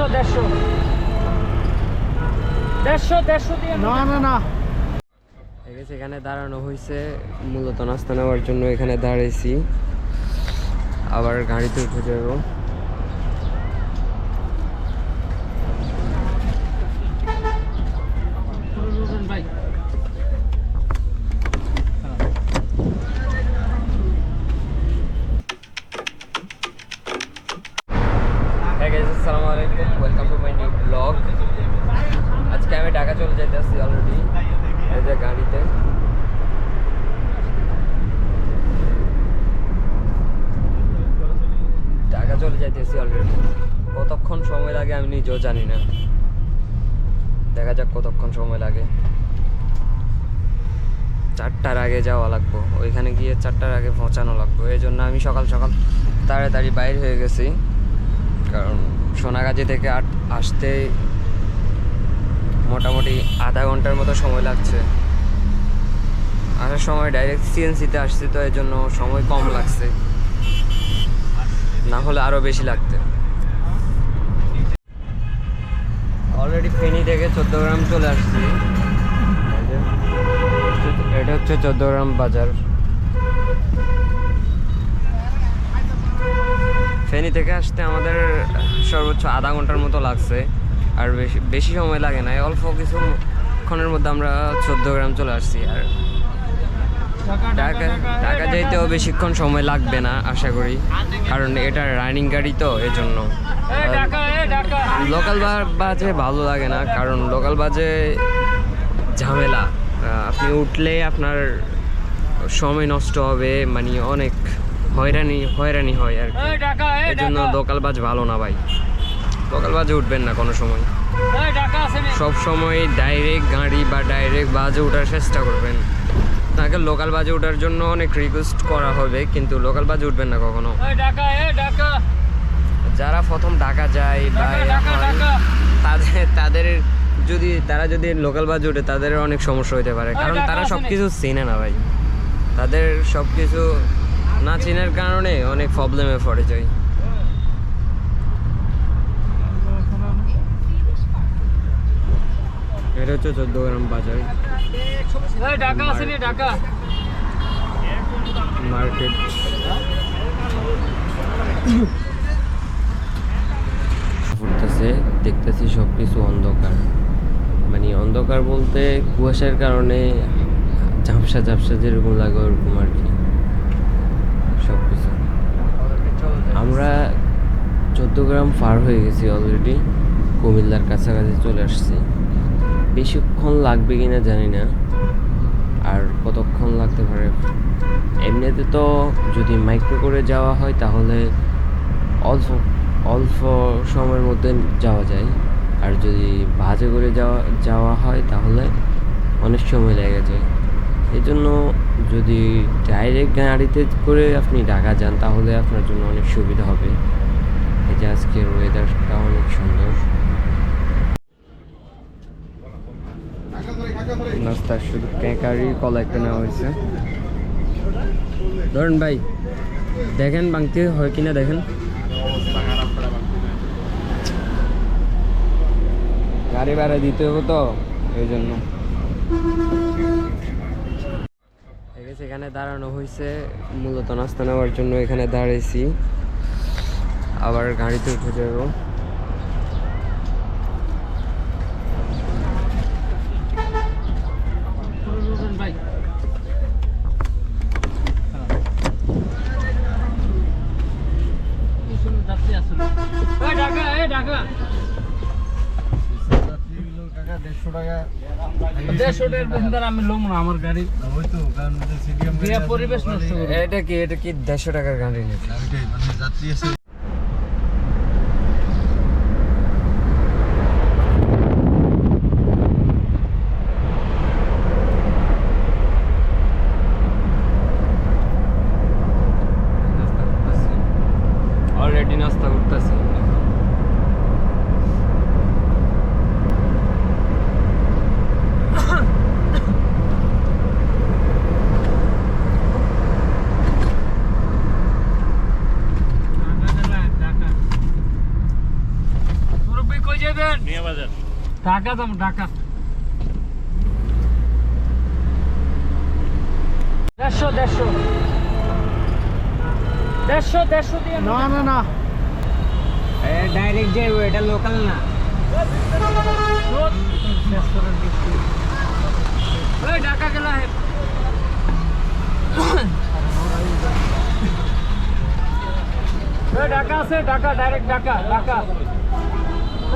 150 দিয়ে না এখানে দাঁড়ানো হয়েছে মূলত নাস্তা নেওয়ার জন্য। এখানে দাঁড়িয়েছি, আবার গাড়িতে উঠে যাবো। ভাই আসসালামু আলাইকুম, welcome to my new blog. আজকে আমি ঢাকা চলে যাইতেছি অলরেডি, এই যে গাড়িতে। ঢাকা চলে যাইতেছি অলরেডি। কতক্ষণ সময় লাগে আমি নিজেও জানি না, দেখা যাক কতক্ষণ সময় লাগে। 4টার আগে যাওয়া লাগবো, ওইখানে গিয়ে 4টার আগে পৌঁছানো লাগবো। এই জন্য আমি সকাল সকাল তাড়াতাড়ি বাইর হয়ে গেছি, কারণ সোনাগাজী থেকে আসতে মোটামুটি আধা ঘন্টার মতো সময় লাগছে। আসার সময় ডাইরেক্ট সিএনসিতে আসছি, তো এই জন্য সময় কম লাগছে, না হলে আরও বেশি লাগতে। অলরেডি ফেনী থেকে 14 গ্রাম চলে আসছি। এটা হচ্ছে 14 গ্রাম বাজার। ফেনী থেকে আসতে আমাদের সর্বোচ্চ আধা ঘন্টার মতো লাগছে, আর বেশি সময় লাগে না। অল্প কিছুক্ষণের মধ্যে আমরা 14 গ্রাম চলে আসছি। আর ঢাকা যাইতেও বেশিক্ষণ সময় লাগবে না আশা করি, কারণ এটা রানিং গাড়ি, তো এই জন্য। লোকাল বাজে ভালো লাগে না, কারণ লোকাল বাজে ঝামেলা। আপনি উঠলে আপনার সময় নষ্ট হবে, মানে অনেক হয়রানি হয় আর কি। এই জন্য লোকাল বাজ ভালো না ভাই, লোকাল বাজে উঠবেন না কোনো সময়। সব সময় ডাইরেক্ট গাড়ি বা ডাইরেক্ট বাজে ওঠার চেষ্টা করবেন। তাকে লোকাল বাজে ওঠার জন্য অনেক রিকোয়েস্ট করা হবে, কিন্তু লোকাল বাজে উঠবেন না কখনো। যারা প্রথম ঢাকা যায় বা তারা যদি লোকাল বাজে ওঠে, তাদের অনেক সমস্যা হতে পারে, কারণ তারা সব কিছু চেনে না ভাই। তাদের সব কিছু না চেনার কারণে অনেক প্রবলেমে পড়ে যায়। এটা হচ্ছে 14 গ্রাম বাজার মার্কেট। ফুটতেছে, দেখতেছি সব কিছু অন্ধকার, মানে অন্ধকার বলতে কুয়াশার কারণে ঝাপসা যেরকম লাগে ওরকম আর কি সব কিছু। আমরা 14 গ্রাম পার হয়ে গেছি অলরেডি, কুমিল্লার কাছাকাছি চলে আসছি। বেশিক্ষণ লাগবে কিনা জানি না, আর কতক্ষণ লাগতে পারে। এমনিতে তো যদি মাইক্রো করে যাওয়া হয় তাহলে অল্প সময়ের মধ্যে যাওয়া যায়, আর যদি বাজে করে যাওয়া হয় তাহলে অনেক সময় লেগে যায়। এই জন্য যদি ডাইরেক্ট গাড়িতে করে আপনি ঢাকা যান তাহলে আপনার জন্য অনেক সুবিধা হবে। এই যে আজকের ওয়েদারটা অনেক সুন্দর। নাস্তা শুধু কেকারি কলা একটা নেওয়া হয়েছে। ধরেন ভাই, দেখেন ভাঙতে হয় কিনা দেখেন। গাড়ি ভাড়া দিতে হবে তো, এই জন্য। এখানে দাঁড়ানো হয়েছে মূলত নাস্তা নেওয়ার জন্য। এখানে দাঁড়িয়েছি, আবার গাড়িতে উঠে যাবো। আমি লোম না, আমার গাড়ি পরিবেশ নষ্ট করে। এটা কি 150 টাকার গাড়ি নাকি? অলরেডি নাস্তা করতেছি। যাবেন? মিয়া বাজার। ঢাকা যাবো, ঢাকা। 150 দিয়ে না না না ডাইরেক্ট যাইবো, এটা লোকাল না। ওই ঢাকা গেলা হে। ওই ঢাকা আছে, ঢাকা ডাইরেক্ট ঢাকা, ঢাকা।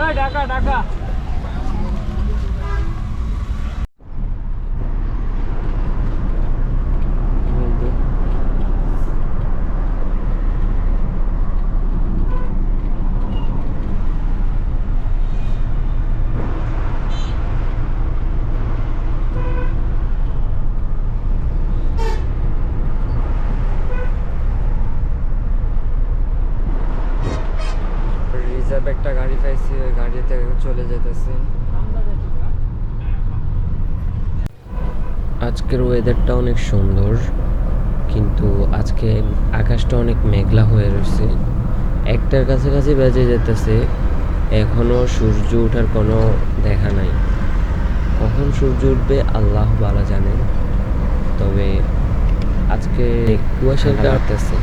ওই ঢাকা, ঢাকা। রিজার্ভ একটা গাড়ি পাইছি, ওই গাড়িতে চলে যেতেছি। আজকের ওয়েদারটা অনেক সুন্দর, কিন্তু আজকে আকাশটা অনেক মেঘলা হয়ে রয়েছে। একটার কাছাকাছি বেজে যেতেছে, এখনো সূর্য ওঠার কোনো দেখা নাই। কখন সূর্য উঠবে আল্লাহ ভালো জানে। তবে আজকে কুয়াশা কাটতেছে।